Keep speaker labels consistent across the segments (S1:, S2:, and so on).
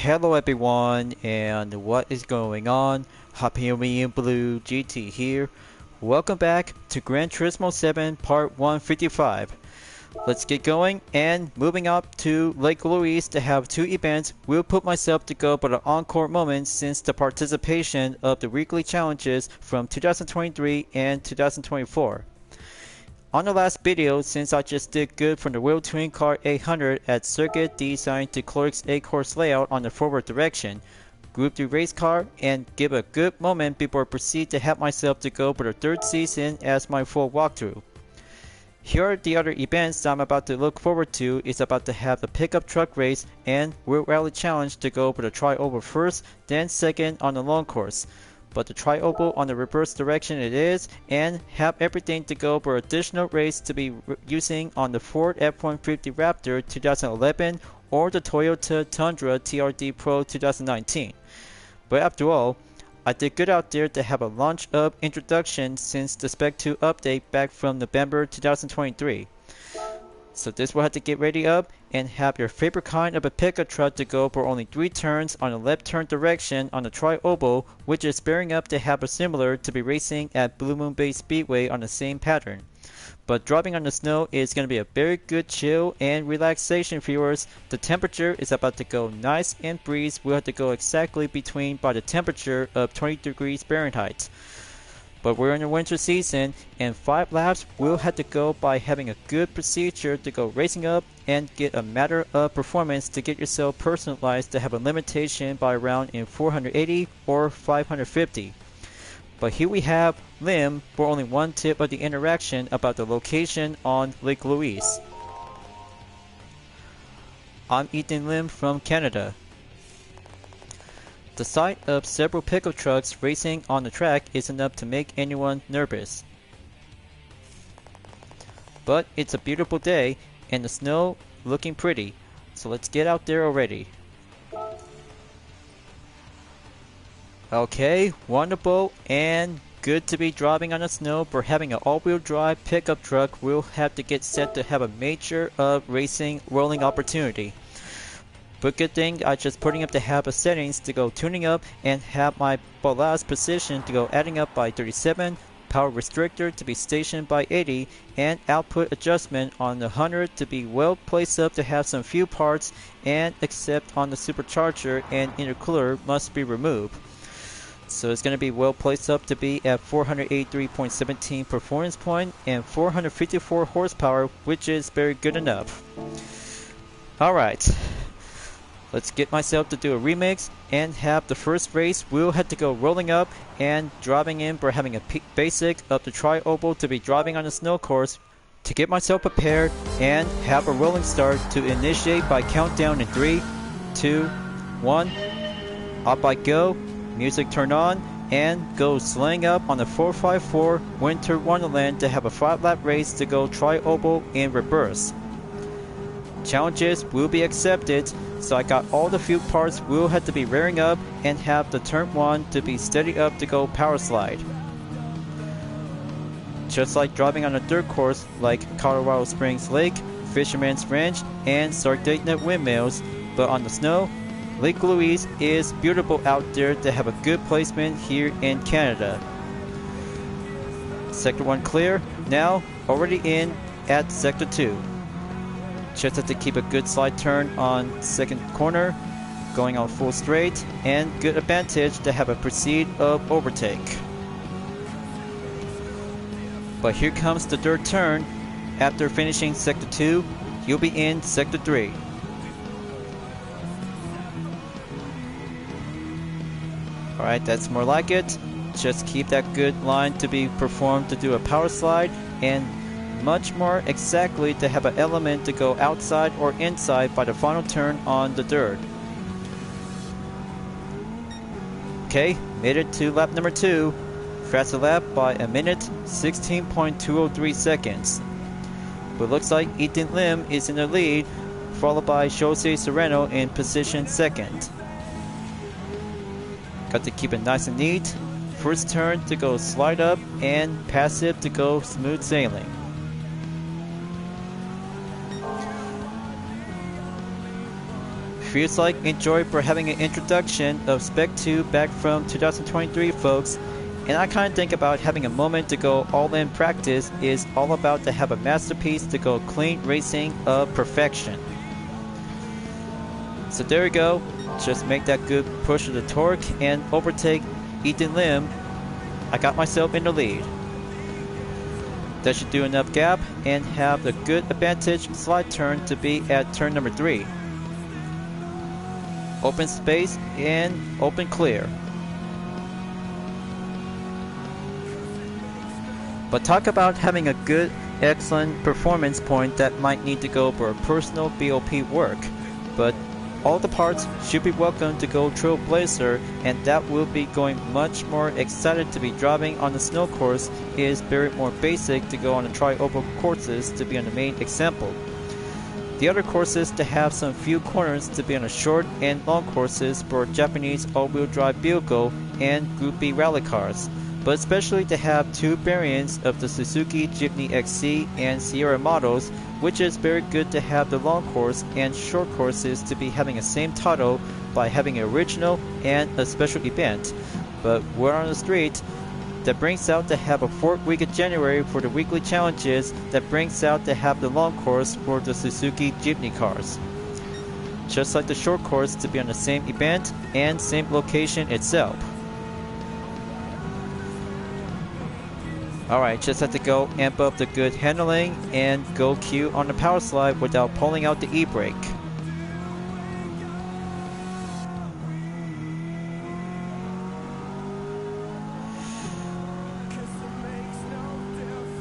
S1: Hello everyone, and what is going on? Hyperion-Blue-GT here. Welcome back to Gran Turismo 7 Part 155. Let's get going, and moving up to Lake Louise to have two events. Will put myself to go for the encore moment since the participation of the weekly challenges from 2023 and 2024. On the last video, since I just did good from the World Touring Car 800 at Circuit designed to Clerk's 8-course layout on the forward direction, Group 3 race car, and give a good moment before I proceed to help myself to go for the third season as my full walkthrough. Here are the other events that I'm about to look forward to. Is about to have the pickup truck race and World Rally Challenge to go for the tri-oval first, then second on the long course. But the tri-oval on the reverse direction it is, and have everything to go for additional race to be using on the Ford F-150 Raptor 2011 or the Toyota Tundra TRD Pro 2019. But after all, I did good out there to have a launch up introduction since the Spec 2 update back from November 2023. So this will have to get ready up and have your favorite kind of a pickup truck to go for only 3 turns on the left turn direction on the tri-oval, which is bearing up to have a similar to be racing at Blue Moon Bay Speedway on the same pattern. But driving on the snow is going to be a very good chill and relaxation viewers. The temperature is about to go nice and breeze will have to go exactly between by the temperature of 20 degrees Fahrenheit. But we're in the winter season, and 5 laps will have to go by having a good procedure to go racing up and get a matter of performance to get yourself personalized to have a limitation by around in 480 or 550. But here we have Lim for only one tip of the interaction about the location on Lake Louise. I'm Ethan Lim from Canada. The sight of several pickup trucks racing on the track is enough to make anyone nervous. But it's a beautiful day and the snow looking pretty, so let's get out there already. Okay, wonderful and good to be driving on the snow. For having an all-wheel drive pickup truck, we'll have to get set to have a major racing rolling opportunity. But good thing I just putting up to have a settings to go tuning up and have my ballast position to go adding up by 37, power restrictor to be stationed by 80, and output adjustment on the 100 to be well placed up to have some few parts, and except on the supercharger and intercooler must be removed. So it's going to be well placed up to be at 483.17 performance point and 454 horsepower, which is very good enough. Alright. Let's get myself to do a remix and have the first race. We'll have to go rolling up and driving in for having a basic of the tri-oval to be driving on the snow course to get myself prepared and have a rolling start to initiate by countdown in 3, 2, 1. Up I go, music turn on, and go slaying up on the 454 Winter Wonderland to have a 5-lap race to go tri-oval in reverse. Challenges will be accepted, so I got all the few parts will have to be rearing up and have the turn 1 to be steady up to go power slide. Just like driving on a dirt course like Colorado Springs Lake, Fisherman's Ranch, and Sardegna Windmills, but on the snow, Lake Louise is beautiful out there to have a good placement here in Canada. Sector 1 clear, now already in at Sector 2. Just have to keep a good slide turn on second corner, going on full straight, and good advantage to have a proceed of overtake. But here comes the third turn. After finishing Sector 2, you'll be in Sector 3. Alright, that's more like it. Just keep that good line to be performed to do a power slide, and much more exactly to have an element to go outside or inside by the final turn on the dirt. Okay, made it to lap number 2. Faster lap by a minute, 16.203 seconds. But looks like Ethan Lim is in the lead, followed by Jose Serrano in position 2nd. Got to keep it nice and neat. First turn to go slide up and passive to go smooth sailing. feels like enjoy for having an introduction of Spec 2 back from 2023, folks. And I kind of think about having a moment to go all in practice is all about to have a masterpiece to go clean racing of perfection. So there we go. Just make that good push of the torque and overtake Ethan Lim. I got myself in the lead. That should do enough gap and have a good advantage slide turn to be at turn number 3. Open space and open clear. But talk about having a good, excellent performance point that might need to go for a personal BOP work. But all the parts should be welcome to go Trailblazer, and that will be going much more excited to be driving on the snow course is very more basic to go on the tri-oval courses to be on the main example. The other courses to have some few corners to be on the short and long courses for Japanese all-wheel drive vehicle and Gr.B rally cars. But especially to have 2 variants of the Suzuki Jimny XC and Sierra models, which is very good to have the long course and short courses to be having the same title by having an original and a special event. But we're on the street. That brings out to have a 4th week of January for the weekly challenges that brings out to have the long course for the Suzuki Jimny cars. Just like the short course to be on the same event and same location itself. Alright, just have to go amp up the good handling and go Q on the power slide without pulling out the e-brake.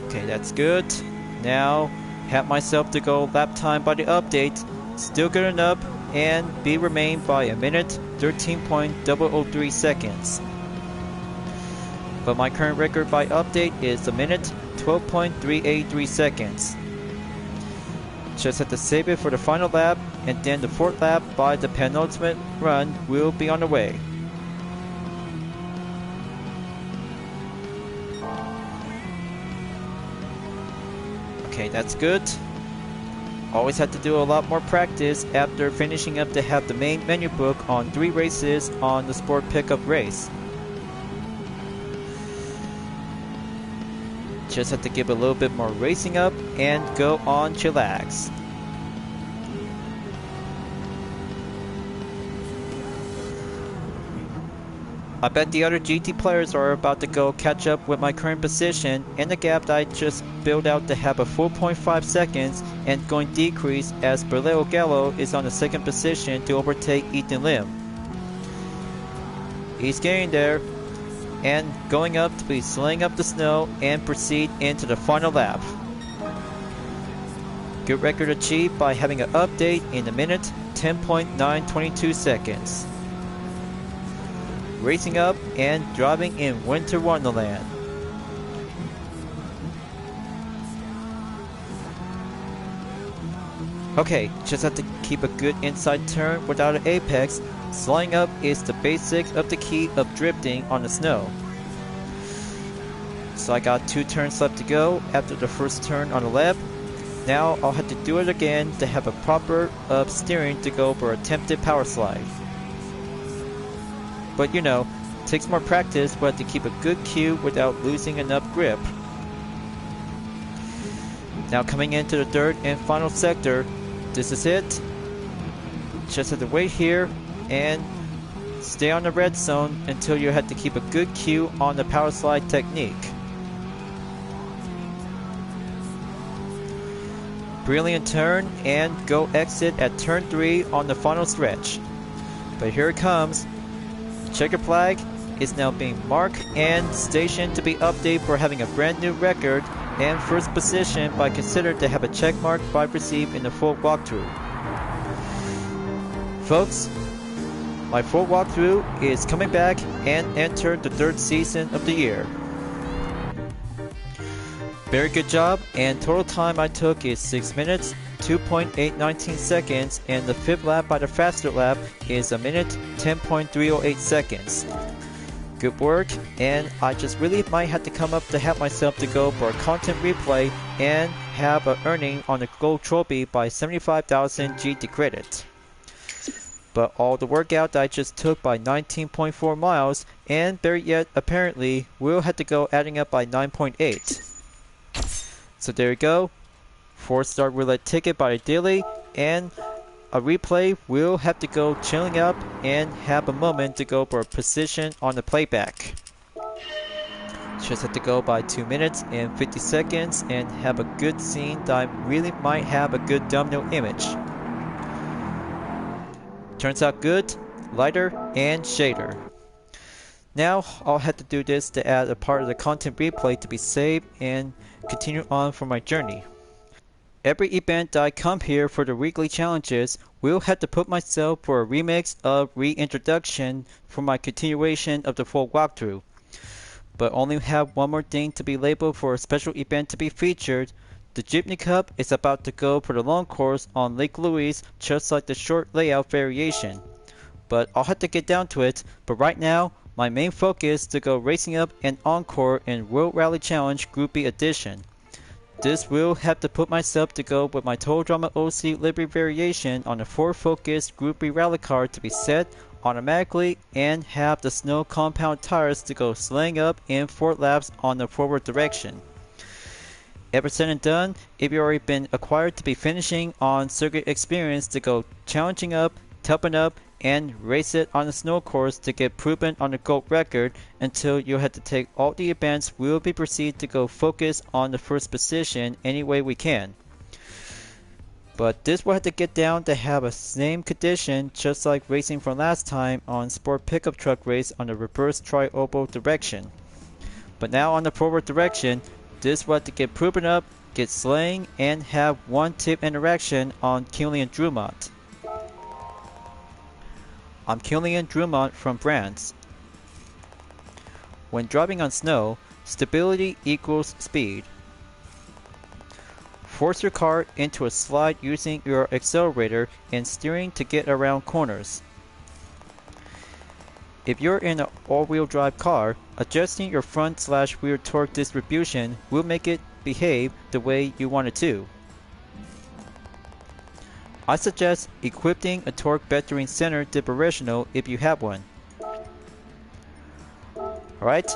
S1: Okay, that's good. Now, have myself to go lap time by the update. Still good enough and B remain by a minute 13.003 seconds. But my current record by update is a minute 12.383 seconds. Just have to save it for the final lap, and then the 4th lap by the penultimate run will be on the way. Okay, that's good. Always have to do a lot more practice after finishing up to have the main menu book on 3 races on the Sport Pickup race. Just have to give a little bit more racing up and go on chillax. I bet the other GT players are about to go catch up with my current position, and the gap that I just built out to have a 4.5 seconds and going decrease as Berleo Gallo is on the 2nd position to overtake Ethan Lim. He's getting there. And going up to be slaying up the snow and proceed into the final lap. Good record achieved by having an update in a minute 10.922 seconds. Racing up and driving in Winter Wonderland. Okay, just have to keep a good inside turn without an apex. Sliding up is the basics of the key of drifting on the snow. So I got 2 turns left to go after the first turn on the left. Now I'll have to do it again to have a proper steering to go for attempted power slide. But you know, takes more practice but to keep a good cue without losing enough grip. Now coming into the 3rd and final sector, this is it. Just have to wait here and stay on the red zone until you have to keep a good cue on the power slide technique. Brilliant turn and go exit at turn 3 on the final stretch. But here it comes. Checker flag is now being marked and stationed to be updated for having a brand new record and 1st position by considered to have a check mark by received in the full walkthrough. Folks, my full walkthrough is coming back and entered the 3rd season of the year. Very good job, and total time I took is 6 minutes, 2.819 seconds, and the 5th lap by the faster lap is a minute, 10.308 seconds. Good work, and I just really might have to come up to have myself to go for a content replay and have an earning on the gold trophy by 75,000 GT credit. But all the workout that I just took by 19.4 miles, and better yet, apparently, will have to go adding up by 9.8. So there you go. 4-star roulette ticket by Daily, and a replay will have to go chilling up and have a moment to go for a position on the playback. Just have to go by 2 minutes and 50 seconds and have a good scene that I really might have a good thumbnail image. Turns out good, lighter, and shader. Now I'll have to do this to add a part of the content replay to be saved and continue on for my journey. Every event that I come here for the weekly challenges will have to put myself for a remix of Reintroduction for my continuation of the full walkthrough. But only have one more thing to be labeled for a special event to be featured. The Jeepney Cup is about to go for the long course on Lake Louise, just like the short layout variation. But I'll have to get down to it, but right now, my main focus is to go racing up an encore in World Rally Challenge Group B edition. This will have to put myself to go with my Total Drama OC Liberty variation on a 4-focused Group B rally car to be set automatically and have the snow compound tires to go slaying up in 4 laps on the forward direction. Ever said and done, if you've already been acquired to be finishing on circuit experience to go challenging up, topping up, and race it on the snow course to get proven on the gold record until you have to take all the events will be proceed to go focus on the first position any way we can. But this will have to get down to have a same condition just like racing from last time on Sport Pickup Truck race on the reverse tri-oval direction. But now on the forward direction, this will have to get proven up, get slaying, and have one tip interaction on Hyperion-Blue-GT. I'm Hyperion-Blue-GT from France. When driving on snow, stability equals speed. Force your car into a slide using your accelerator and steering to get around corners. If you're in an all-wheel drive car, adjusting your front/rear torque distribution will make it behave the way you want it to. I suggest equipping a torque vectoring center differential if you have one. Alright,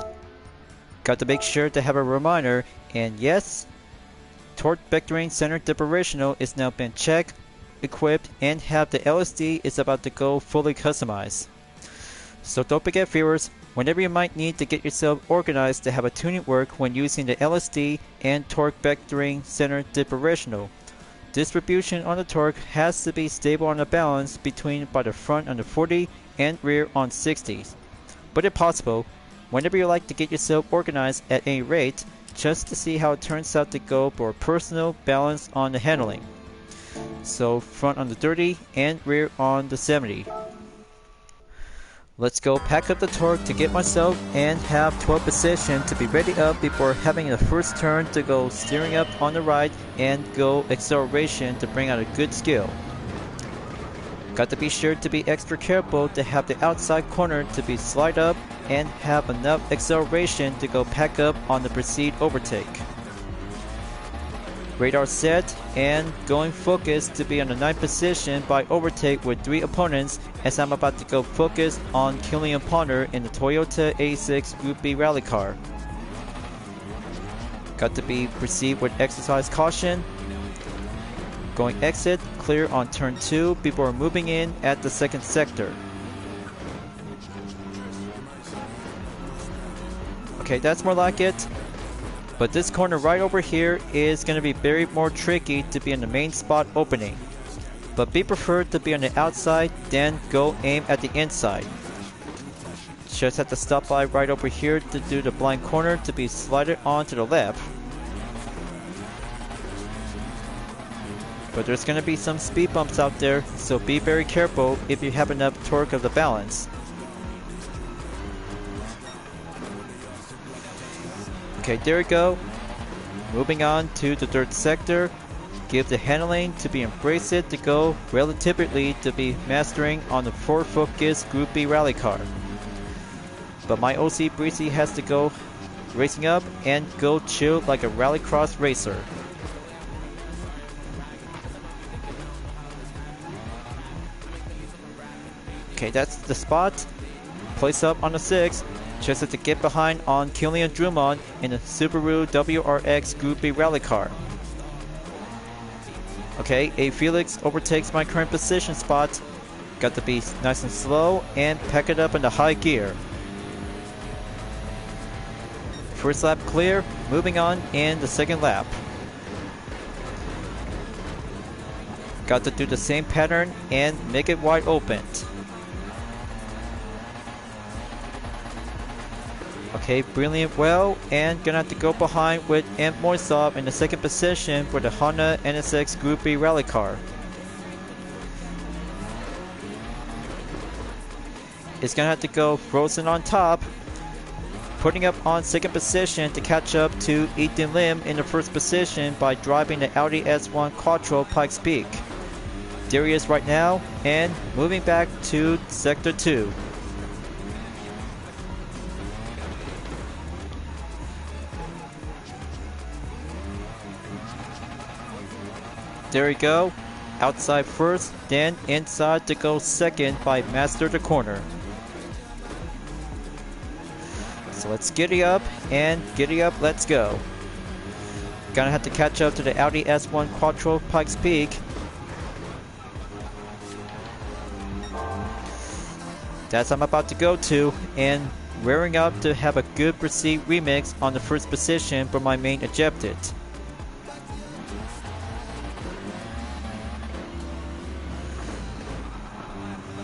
S1: got to make sure to have a reminder, and yes, torque vectoring center differential is now been checked, equipped, and have the LSD is about to go fully customized. So don't forget viewers, whenever you might need to get yourself organized to have a tuning work when using the LSD and torque vectoring center differential. Distribution on the torque has to be stable on the balance between by the front on the 40 and rear on 60s. But if possible, whenever you like to get yourself organized at any rate, just to see how it turns out to go for personal balance on the handling. So front on the 30 and rear on the 70. Let's go pack up the torque to get myself and have 12 position to be ready up before having the first turn to go steering up on the right and go acceleration to bring out a good skill. Got to be sure to be extra careful to have the outside corner to be slide up and have enough acceleration to go pack up on the proceed overtake. Radar set and going focused to be on the 9th position by overtake with 3 opponents as I'm about to go focus on Killian Ponder in the Toyota 86 Group B rally car. Got to be proceed with exercise caution. Going exit, clear on turn 2 before moving in at the 2nd sector. Okay, that's more like it. But this corner right over here is going to be very more tricky to be in the main spot opening. But be preferred to be on the outside, then go aim at the inside. Just have to stop by right over here to do the blind corner to be slided on to the left. But there's going to be some speed bumps out there, so be very careful if you have enough torque of the balance. Okay, there we go. Moving on to the 3rd sector. Give the handling to be embraced to go relatively to be mastering on the 4-focused Group B rally car. But my OC Breezy has to go racing up and go chill like a rallycross racer. Okay, that's the spot. Place up on the 6. Just have to get behind on Killian Drummond in the Subaru WRX Gr.B rally car. Okay, A Felix overtakes my current position spot. Got to be nice and slow and pack it up in the high gear. First lap clear, moving on in the second lap. Got to do the same pattern and make it wide open. Okay, brilliant well, and gonna have to go behind with M. Moisov in the second position for the Honda NSX Gr.B rally car. It's gonna have to go Frozen on top, putting up on second position to catch up to Ethan Lim in the first position by driving the Audi S1 Quattro Pikes Peak. There he is right now, and moving back to Sector 2. There we go, outside first, then inside to go second by Master the Corner. So let's giddy up, and giddy up, let's go. Gonna have to catch up to the Audi S1 Quattro Pikes Peak. That's I'm about to go to, and rearing up to have a good Proceed remix on the first position for my main objective.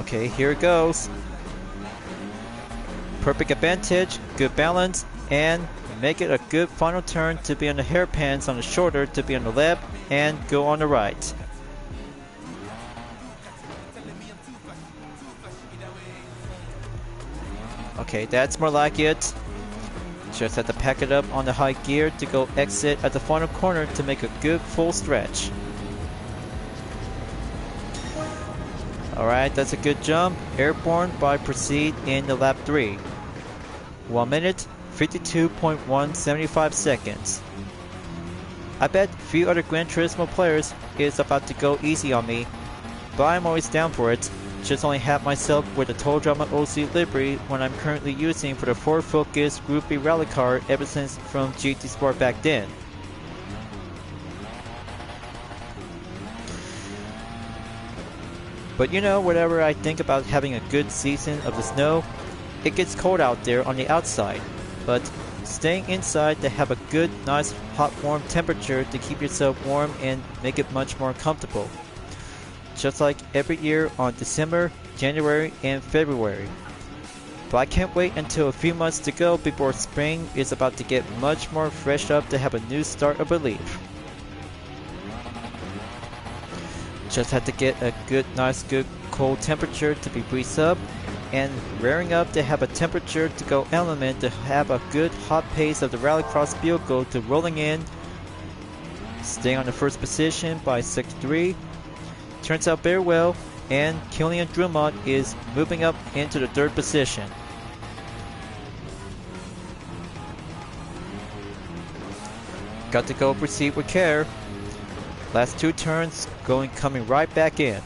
S1: Okay, here it goes. Perfect advantage, good balance, and make it a good final turn to be on the hairpins on the shoulder to be on the left and go on the right. Okay, that's more like it. Just have to pack it up on the high gear to go exit at the final corner to make a good full stretch. Alright, that's a good jump. Airborne by Proceed in the lap 3. 1 minute, 52.175 seconds. I bet few other Gran Turismo players is about to go easy on me, but I'm always down for it. Just only have myself with a Total Drama OC livery when I'm currently using for the Ford Focus Gr.B rally car ever since from GT Sport back then. But you know, whatever I think about having a good season of the snow, it gets cold out there on the outside, but staying inside to have a good, nice, hot, warm temperature to keep yourself warm and make it much more comfortable. Just like every year on December, January, and February. But I can't wait until a few months to go before spring is about to get much more fresh up to have a new start of relief. Just have to get a good, nice, good, cold temperature to be breezed up, and rearing up to have a temperature to go element to have a good hot pace of the rallycross vehicle to rolling in, staying on the first position by Sector 3. Turns out very well, and Killian Drummond is moving up into the third position. Got to go Proceed with care. Last 2 turns, coming right back in.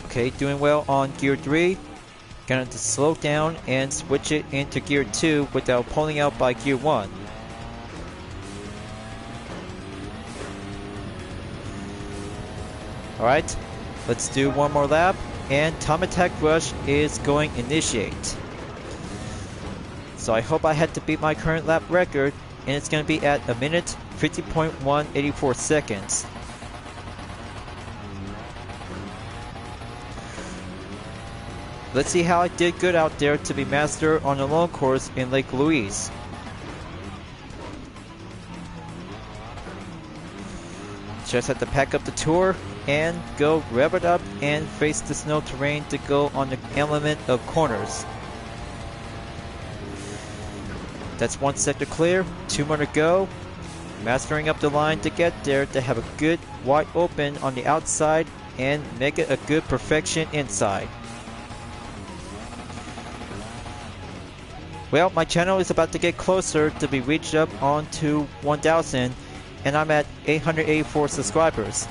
S1: Okay, doing well on Gear 3. Gonna have to slow down and switch it into Gear 2 without pulling out by Gear 1. Alright, let's do one more lap, and Time Attack Rush is going initiate. So I hope I had to beat my current lap record, and it's going to be at 1 minute 50.184 seconds. Let's see how I did good out there to be master on the long course in Lake Louise. Just have to pack up the tour and go rev it up and face the snow terrain to go on the element of corners. That's 1 sector clear, 2 more to go. Mastering up the line to get there to have a good wide open on the outside and make it a good perfection inside. Well, my channel is about to get closer to be reached up onto 1000, and I'm at 884 subscribers.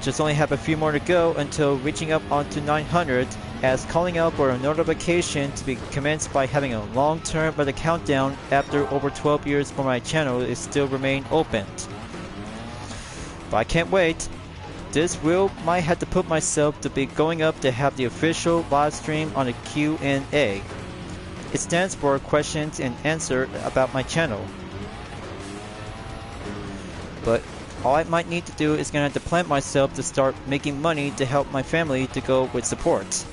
S1: Just only have a few more to go until reaching up onto 900, as calling out for a notification to be commenced by having a long term of the countdown after over 12 years for my channel is still remain open. But I can't wait. This might have to put myself to be going up to have the official live stream on a Q&A. It stands for questions and answer about my channel. But all I might need to do is gonna have to plan myself to start making money to help my family to go with support.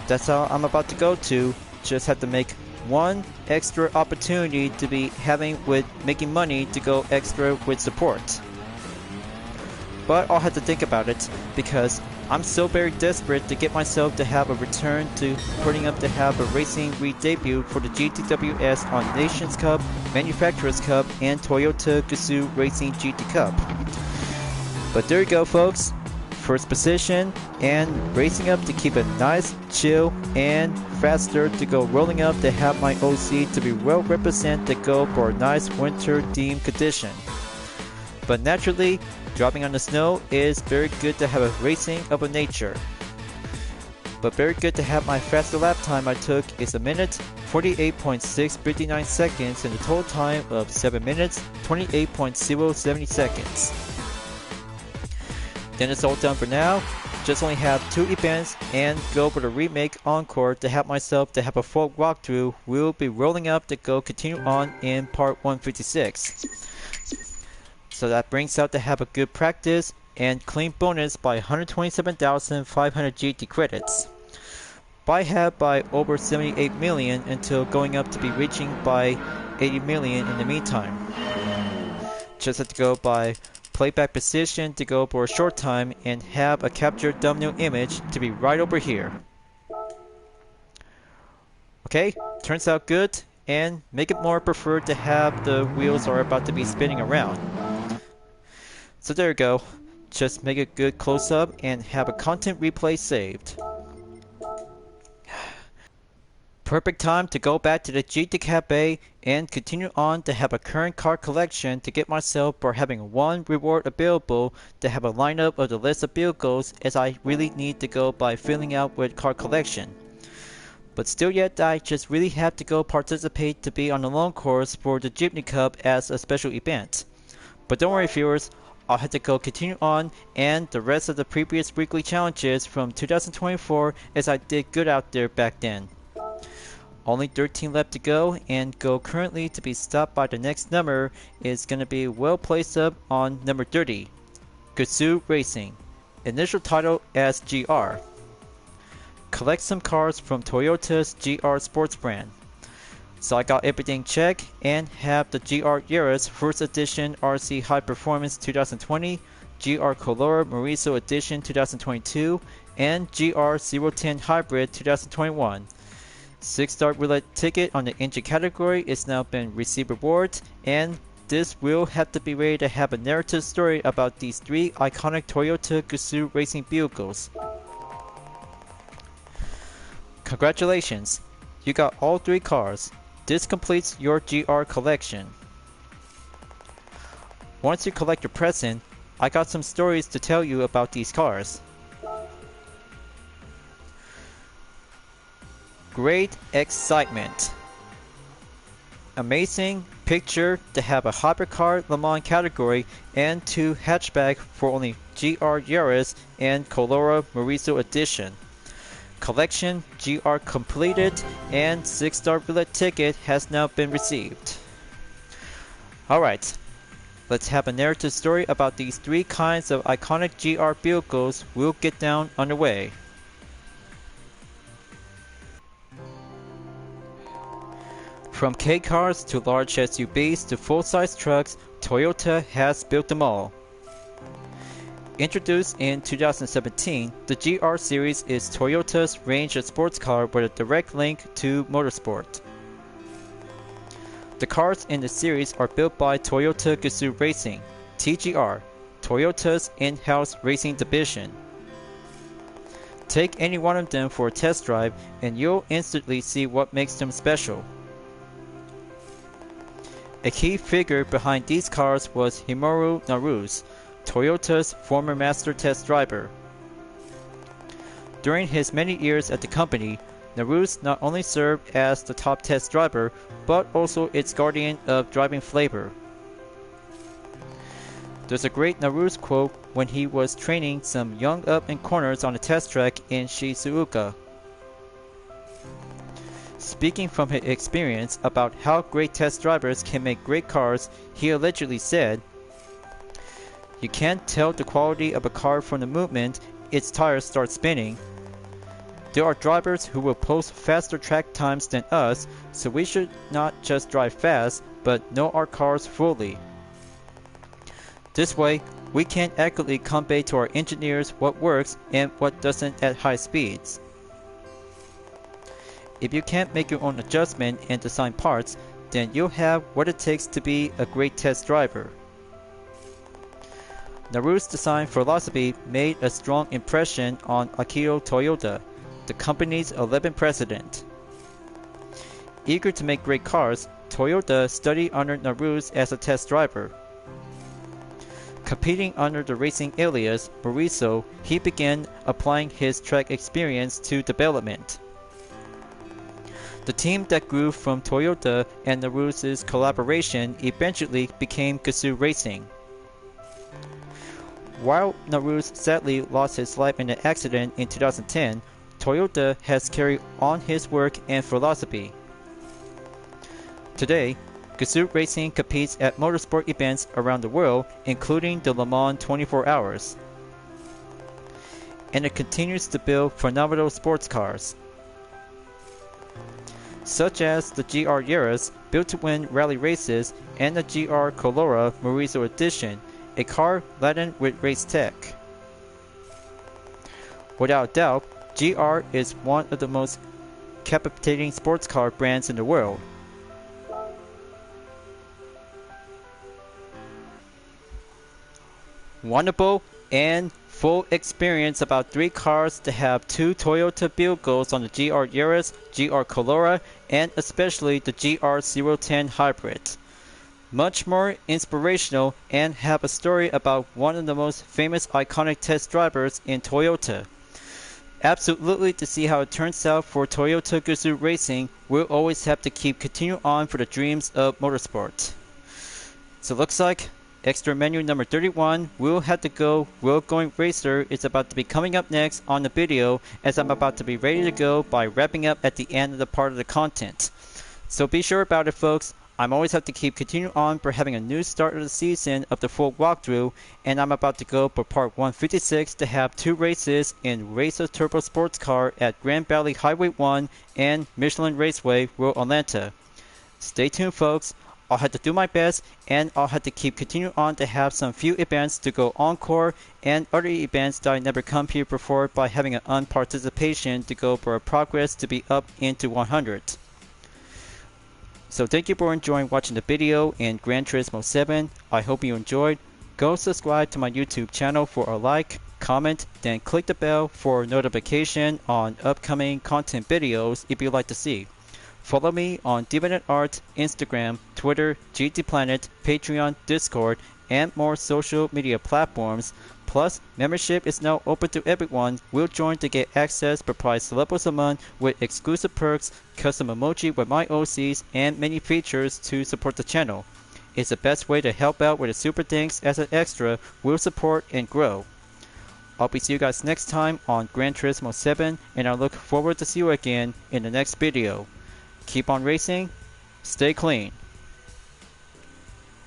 S1: That's how I'm about to go to. Just have to make one extra opportunity to be having with making money to go extra with support. But I'll have to think about it because I'm so very desperate to get myself to have a return to putting up to have a racing re-debut for the GTWS on Nations Cup, Manufacturers Cup, and Toyota Gazoo Racing GT Cup. But there you go, folks. First position and racing up to keep it nice, chill, and faster to go rolling up to have my OC to be well represented to go for a nice winter theme condition. But naturally, driving on the snow is very good to have a racing of a nature. But very good to have my faster lap time I took is 1 minute 48.659 seconds and a total time of 7 minutes 28.070 seconds. Then it's all done for now. Just only have 2 events and go for the remake encore to have myself to have a full walkthrough. We'll be rolling up to go continue on in part 156. So that brings out to have a good practice and clean bonus by 127,500 GT credits. By have by over 78 million until going up to be reaching by 80 million in the meantime. Just have to go by playback position to go for a short time and have a captured thumbnail image to be right over here. Okay, turns out good, and make it more preferred to have the wheels are about to be spinning around. So there you go, just make a good close up and have a content replay saved. Perfect time to go back to the Gr.B and continue on to have a current car collection to get myself for having one reward available to have a lineup of the list of vehicles, as I really need to go by filling out with car collection. But still yet I just really have to go participate to be on the long course for the Jeepney Cup as a special event. But don't worry viewers, I'll have to go continue on and the rest of the previous weekly challenges from 2024 as I did good out there back then. Only 13 left to go, and go currently to be stopped by the next number is going to be well placed up on number 30, Gazoo Racing, initial title as GR. Collect some cars from Toyota's GR sports brand. So I got everything checked and have the GR Yaris First Edition RC High Performance 2020, GR Colora Morizo Edition 2022, and GR 010 Hybrid 2021. 6-star roulette ticket on the engine category is now been received rewards, and this will have to be ready to have a narrative story about these 3 iconic Toyota Gazoo racing vehicles. Congratulations, you got all 3 cars. This completes your GR collection. Once you collect your present, I got some stories to tell you about these cars. Great excitement. Amazing picture to have a hypercar Le Mans category and 2 hatchback for only GR Yaris and Colora Morizo Edition. Collection GR completed and 6-star roulette ticket has now been received. Alright, let's have a narrative story about these 3 kinds of iconic GR vehicles. We'll get down underway. From K cars to large SUVs to full-size trucks, Toyota has built them all. Introduced in 2017, the GR series is Toyota's range of sports car with a direct link to motorsport. The cars in the series are built by Toyota Gazoo Racing, TGR, Toyota's in-house racing division. Take any one of them for a test drive and you'll instantly see what makes them special. A key figure behind these cars was Hiromu Louise, Toyota's former master test driver. During his many years at the company, Louise not only served as the top test driver, but also its guardian of driving flavor. There's a great Louise quote when he was training some young up-and-comers on the test track in Shizuoka. Speaking from his experience about how great test drivers can make great cars, he allegedly said, "You can't tell the quality of a car from the movement its tires start spinning. There are drivers who will post faster track times than us, so we should not just drive fast, but know our cars fully. This way, we can accurately convey to our engineers what works and what doesn't at high speeds. If you can't make your own adjustment and design parts, then you'll have what it takes to be a great test driver." Louise's design philosophy made a strong impression on Akio Toyoda, the company's 11th president. Eager to make great cars, Toyota studied under Louise as a test driver. Competing under the racing alias Moriso, he began applying his track experience to development. The team that grew from Toyota and Louise's collaboration eventually became Gr.B Racing. While Louise sadly lost his life in an accident in 2010, Toyota has carried on his work and philosophy. Today, Gr.B Racing competes at motorsport events around the world, including the Le Mans 24 Hours. And it continues to build phenomenal sports cars, such as the GR Yaris, built to win rally races, and the GR Colora Moriso Edition, a car laden with race tech. Without doubt, GR is one of the most captivating sports car brands in the world. Wonderful and full experience about 3 cars that have 2 Toyota vehicles on the GR Yaris, GR Colora, and especially the GR 010 Hybrid. Much more inspirational and have a story about one of the most famous iconic test drivers in Toyota. Absolutely to see how it turns out for Toyota Gr.B Racing, we'll always have to keep continuing on for the dreams of motorsport. So looks like extra menu number 31, We'll Have to Go World Going Racer is about to be coming up next on the video, as I'm about to be ready to go by wrapping up at the end of the part of the content. So be sure about it, folks. I'm always have to keep continuing on for having a new start of the season of the full walkthrough, and I'm about to go for part 156 to have 2 races in Racer Turbo Sports Car at Grand Valley Highway 1 and Michelin Raceway, World Atlanta. Stay tuned, folks. I'll have to do my best, and I'll have to keep continuing on to have some few events to go encore and other events that I never come here before by having an unparticipation to go for a progress to be up into 100. So thank you for enjoying watching the video in Gran Turismo 7. I hope you enjoyed. Go subscribe to my YouTube channel for a like, comment, then click the bell for notification on upcoming content videos if you'd like to see. Follow me on DeviantArt, Instagram, Twitter, GT Planet, Patreon, Discord, and more social media platforms. Plus, membership is now open to everyone. We'll join to get access per price levels a month with exclusive perks, custom emoji with my OCs, and many features to support the channel. It's the best way to help out with the super thanks as an extra will support and grow. I'll be see you guys next time on Gran Turismo 7, and I look forward to see you again in the next video. Keep on racing, stay clean.